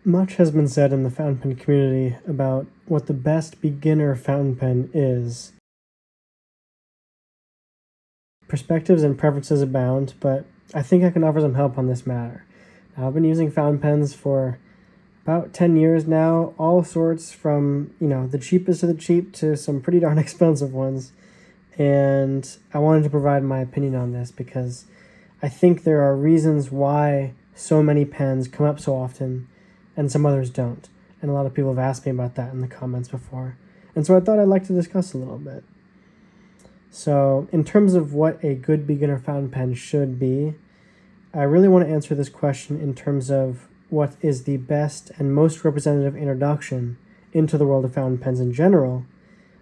Much has been said in the fountain pen community about what the best beginner fountain pen is. Perspectives and preferences abound, but I think I can offer some help on this matter. Now, I've been using fountain pens for about 10 years now, all sorts from, the cheapest of the cheap to some pretty darn expensive ones. And I wanted to provide my opinion on this because I think there are reasons why so many pens come up so often and some others don't. And a lot of people have asked me about that in the comments before. And so I thought I'd like to discuss a little bit. So in terms of what a good beginner fountain pen should be, I really want to answer this question in terms of what is the best and most representative introduction into the world of fountain pens in general,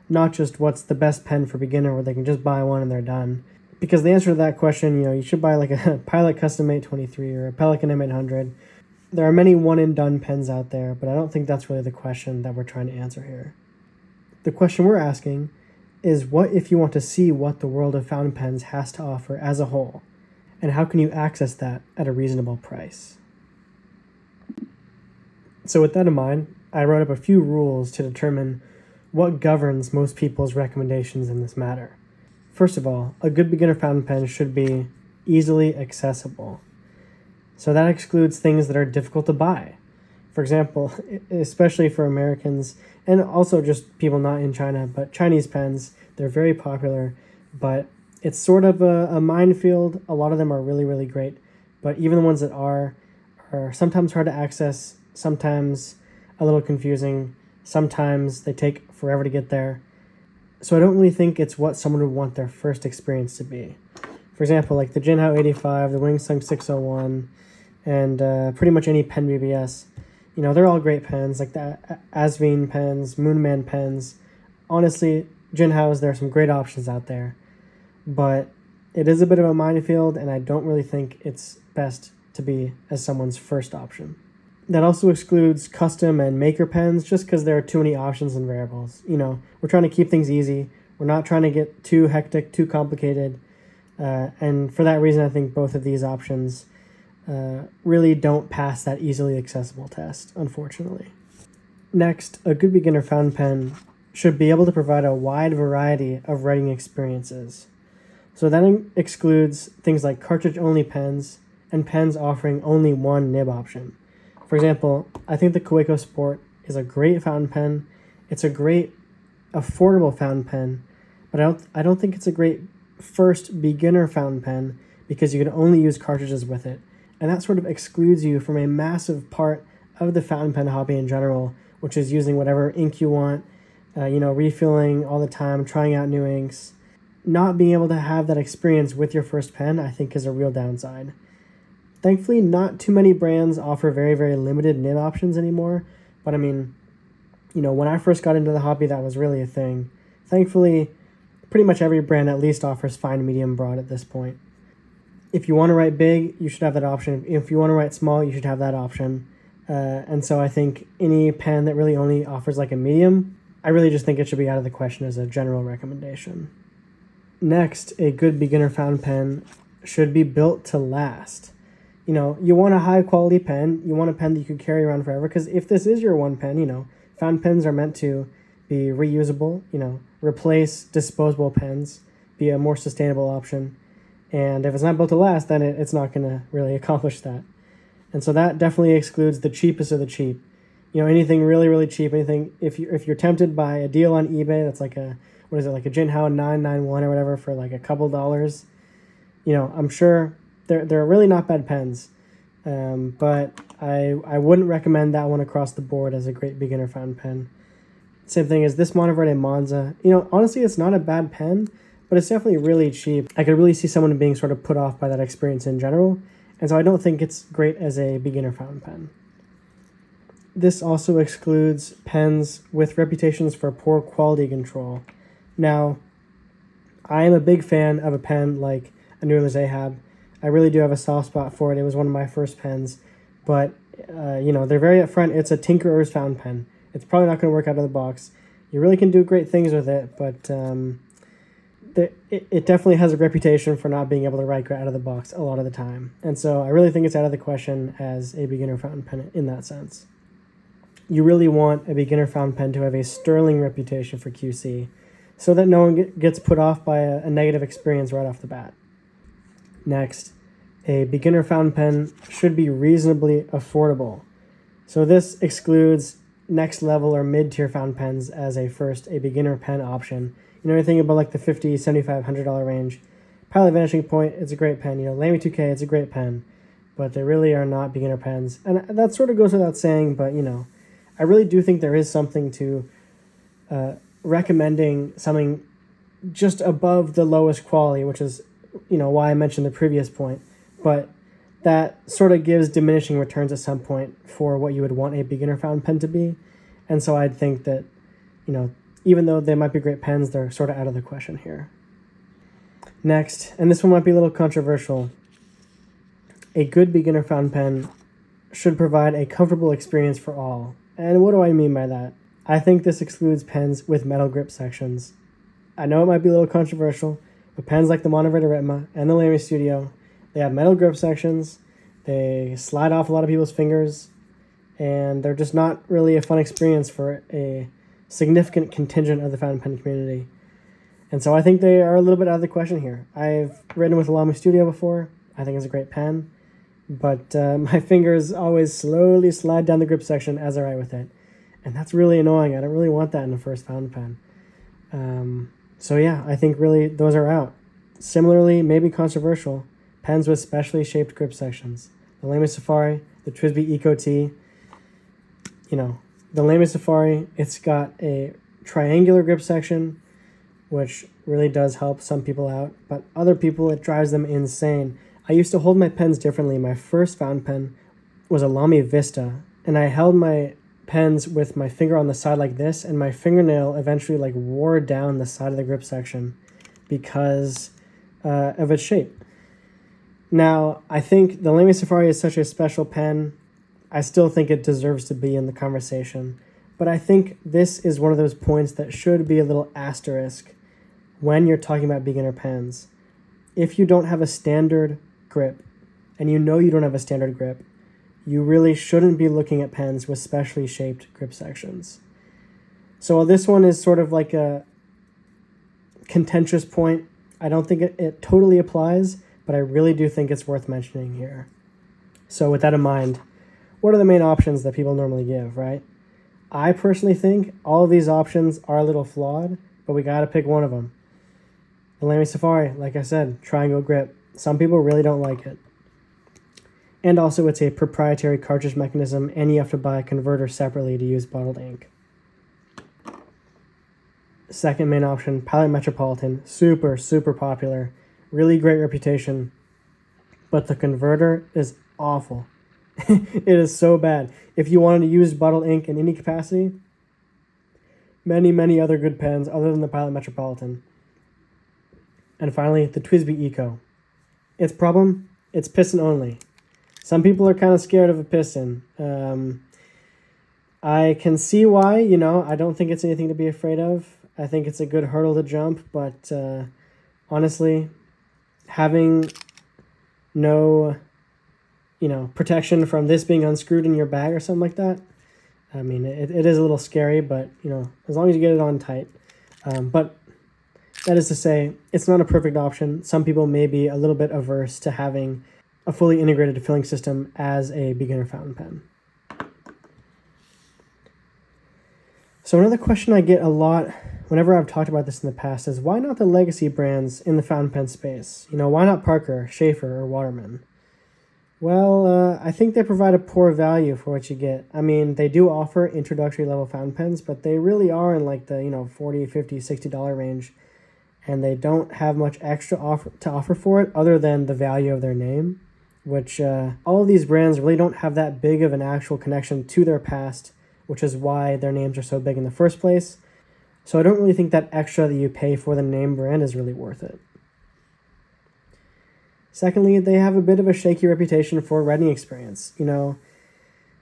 not just what's the best pen for beginner where they can just buy one and they're done. Because the answer to that question, you should buy like a Pilot Custom 823 or a Pelican M800. There are many one-and-done pens out there, but I don't think that's really the question that we're trying to answer here. The question we're asking is, what if you want to see what the world of fountain pens has to offer as a whole, and how can you access that at a reasonable price? So with that in mind, I wrote up a few rules to determine what governs most people's recommendations in this matter. First of all, a good beginner fountain pen should be easily accessible. So that excludes things that are difficult to buy. For example, especially for Americans, and also just people not in China, but Chinese pens, they're very popular, but it's sort of a minefield. A lot of them are really, really great, but even the ones that are sometimes hard to access, sometimes a little confusing, sometimes they take forever to get there. So I don't really think it's what someone would want their first experience to be. For example, like the Jinhao 85, the Wingsung 601, and pretty much any pen BBS. They're all great pens, like the Asveen pens, Moonman pens. Honestly, Jinhao's, there are some great options out there. But it is a bit of a minefield, and I don't really think it's best to be as someone's first option. That also excludes custom and maker pens, just because there are too many options and variables. We're trying to keep things easy. We're not trying to get too hectic, too complicated. And for that reason, I think both of these options really don't pass that easily accessible test, unfortunately. Next, a good beginner fountain pen should be able to provide a wide variety of writing experiences. So that excludes things like cartridge-only pens and pens offering only one nib option. For example, I think the Kaweco Sport is a great fountain pen. It's a great affordable fountain pen, but I don't think it's a great first beginner fountain pen because you can only use cartridges with it. And that sort of excludes you from a massive part of the fountain pen hobby in general, which is using whatever ink you want, refilling all the time, trying out new inks. Not being able to have that experience with your first pen, I think, is a real downside. Thankfully, not too many brands offer very, very limited nib options anymore. But when I first got into the hobby, that was really a thing. Thankfully, pretty much every brand at least offers fine, medium, broad at this point. If you want to write big, you should have that option. If you want to write small, you should have that option. And so I think any pen that really only offers like a medium, I really just think it should be out of the question as a general recommendation. Next, a good beginner fountain pen should be built to last. You want a high quality pen. You want a pen that you can carry around forever, because if this is your one pen, fountain pens are meant to be reusable, replace disposable pens, be a more sustainable option. And if it's not built to last, then it's not going to really accomplish that. And so that definitely excludes the cheapest of the cheap. Anything really, really cheap, anything, if you're tempted by a deal on eBay that's like a Jinhao 991 or whatever for like a couple dollars, I'm sure they're really not bad pens. But I wouldn't recommend that one across the board as a great beginner fountain pen. Same thing as this Monteverde Monza. Honestly, it's not a bad pen, but it's definitely really cheap. I could really see someone being sort of put off by that experience in general, and so I don't think it's great as a beginner fountain pen. This also excludes pens with reputations for poor quality control. Now, I am a big fan of a pen like a Neural's Ahab. I really do have a soft spot for it. It was one of my first pens, but they're very upfront. It's a Tinkerer's fountain pen. It's probably not going to work out of the box. You really can do great things with it, but it definitely has a reputation for not being able to write out of the box a lot of the time. And so I really think it's out of the question as a beginner fountain pen in that sense. You really want a beginner fountain pen to have a sterling reputation for QC so that no one gets put off by a negative experience right off the bat. Next, a beginner fountain pen should be reasonably affordable. So this excludes next level or mid-tier fountain pens as a beginner pen option. You think about like the $50, $75, $100 range. Pilot Vanishing Point, it's a great pen. Lamy 2K, it's a great pen. But they really are not beginner pens. And that sort of goes without saying, but I really do think there is something to recommending something just above the lowest quality, which is, why I mentioned the previous point. But that sort of gives diminishing returns at some point for what you would want a beginner fountain pen to be. And so I'd think that, even though they might be great pens, they're sort of out of the question here. Next, and this one might be a little controversial, a good beginner fountain pen should provide a comfortable experience for all. And what do I mean by that? I think this excludes pens with metal grip sections. I know it might be a little controversial, but pens like the Monoverta Ritma and the Lamy Studio, they have metal grip sections, they slide off a lot of people's fingers, and they're just not really a fun experience for a significant contingent of the fountain pen community. And so I think they are a little bit out of the question here. I've written with the Lamy Studio before. I think it's a great pen, but my fingers always slowly slide down the grip section as I write with it. And that's really annoying. I don't really want that in the first fountain pen. So yeah, I think really those are out. Similarly, maybe controversial, pens with specially shaped grip sections. The Lamy Safari, the TWSBI Eco T. The Lamy Safari, it's got a triangular grip section, which really does help some people out, but other people, it drives them insane. I used to hold my pens differently. My first fountain pen was a Lamy Vista, and I held my pens with my finger on the side like this, and my fingernail eventually wore down the side of the grip section because of its shape. Now, I think the Lamy Safari is such a special pen. I still think it deserves to be in the conversation, but I think this is one of those points that should be a little asterisk when you're talking about beginner pens. If you don't have a standard grip, and you don't have a standard grip, you really shouldn't be looking at pens with specially shaped grip sections. So while this one is sort of like a contentious point, I don't think it totally applies, but I really do think it's worth mentioning here. So with that in mind, what are the main options that people normally give, right? I personally think all of these options are a little flawed, but we gotta pick one of them. The Lamy Safari, like I said, triangle grip. Some people really don't like it. And also it's a proprietary cartridge mechanism, and you have to buy a converter separately to use bottled ink. Second main option, Pilot Metropolitan. Super, super popular. Really great reputation. But the converter is awful. It is so bad. If you wanted to use bottled ink in any capacity, many, many other good pens other than the Pilot Metropolitan. And finally, the TWSBI Eco. Its problem, it's piston only. Some people are kind of scared of a piston. I can see why, I don't think it's anything to be afraid of. I think it's a good hurdle to jump, but honestly, having no, protection from this being unscrewed in your bag or something like that, I mean, it is a little scary, but, as long as you get it on tight. But that is to say, it's not a perfect option. Some people may be a little bit averse to having a fully integrated filling system as a beginner fountain pen. So another question I get a lot whenever I've talked about this in the past is, why not the legacy brands in the fountain pen space? Why not Parker, Schaefer, or Waterman? Well, I think they provide a poor value for what you get. I mean, they do offer introductory level fountain pens, but they really are in like the, $40, $50, $60 range. And they don't have much extra to offer for it other than the value of their name, which all of these brands really don't have that big of an actual connection to their past, which is why their names are so big in the first place. So I don't really think that extra that you pay for the name brand is really worth it. Secondly, they have a bit of a shaky reputation for writing experience.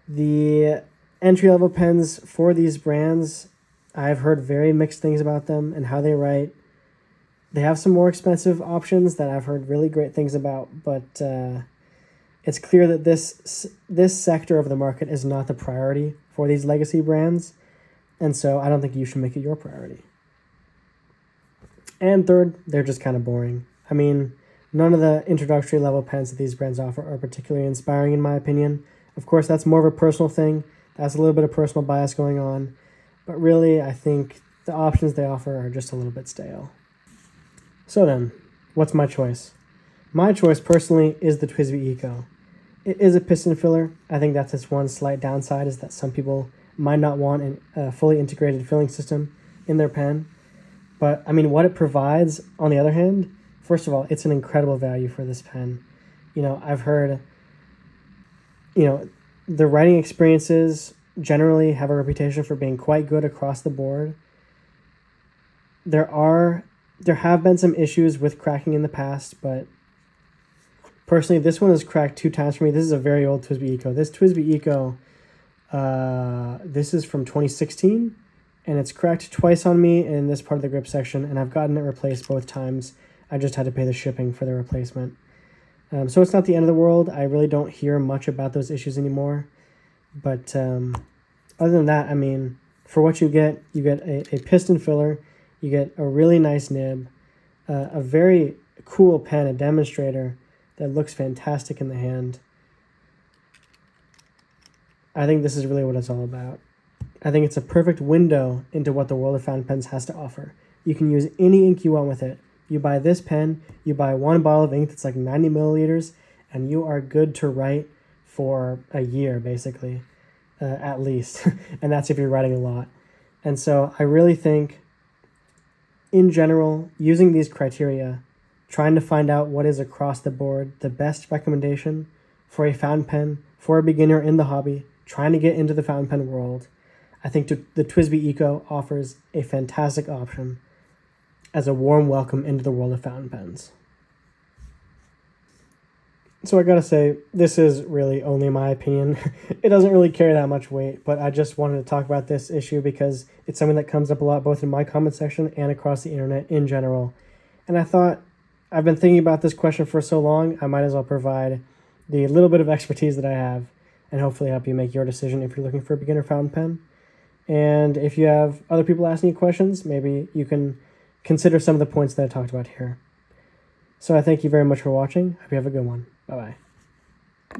The entry-level pens for these brands, I've heard very mixed things about them and how they write. They have some more expensive options that I've heard really great things about, but it's clear that this sector of the market is not the priority for these legacy brands, and so I don't think you should make it your priority. And third, they're just kind of boring. I mean, none of the introductory level pens that these brands offer are particularly inspiring in my opinion. Of course, that's more of a personal thing. That's a little bit of personal bias going on. But really, I think the options they offer are just a little bit stale. So then, what's my choice? My choice personally is the TWSBI Eco. It is a piston filler. I think that's its one slight downside, is that some people might not want a fully integrated filling system in their pen. But I mean, what it provides, on the other hand, first of all, it's an incredible value for this pen. I've heard, the writing experiences generally have a reputation for being quite good across the board. There have been some issues with cracking in the past, but personally, this one has cracked 2 times for me. This is a very old TWSBI Eco. This TWSBI Eco, this is from 2016, and it's cracked twice on me in this part of the grip section, and I've gotten it replaced both times. I just had to pay the shipping for the replacement. So it's not the end of the world. I really don't hear much about those issues anymore. But other than that, I mean, for what you get a piston filler, you get a really nice nib, a very cool pen, a demonstrator that looks fantastic in the hand. I think this is really what it's all about. I think it's a perfect window into what the world of fountain pens has to offer. You can use any ink you want with it. You buy this pen, you buy one bottle of ink that's like 90 milliliters, and you are good to write for a year, basically, at least. And that's if you're writing a lot. And so I really think, in general, using these criteria, trying to find out what is across the board the best recommendation for a fountain pen, for a beginner in the hobby, trying to get into the fountain pen world, I think the TWSBI Eco offers a fantastic option as a warm welcome into the world of fountain pens. So I gotta say, this is really only my opinion. It doesn't really carry that much weight, but I just wanted to talk about this issue because it's something that comes up a lot both in my comment section and across the internet in general. And I thought, I've been thinking about this question for so long, I might as well provide the little bit of expertise that I have and hopefully help you make your decision if you're looking for a beginner fountain pen. And if you have other people asking you questions, maybe you can consider some of the points that I talked about here. So I thank you very much for watching. Hope you have a good one. Bye-bye.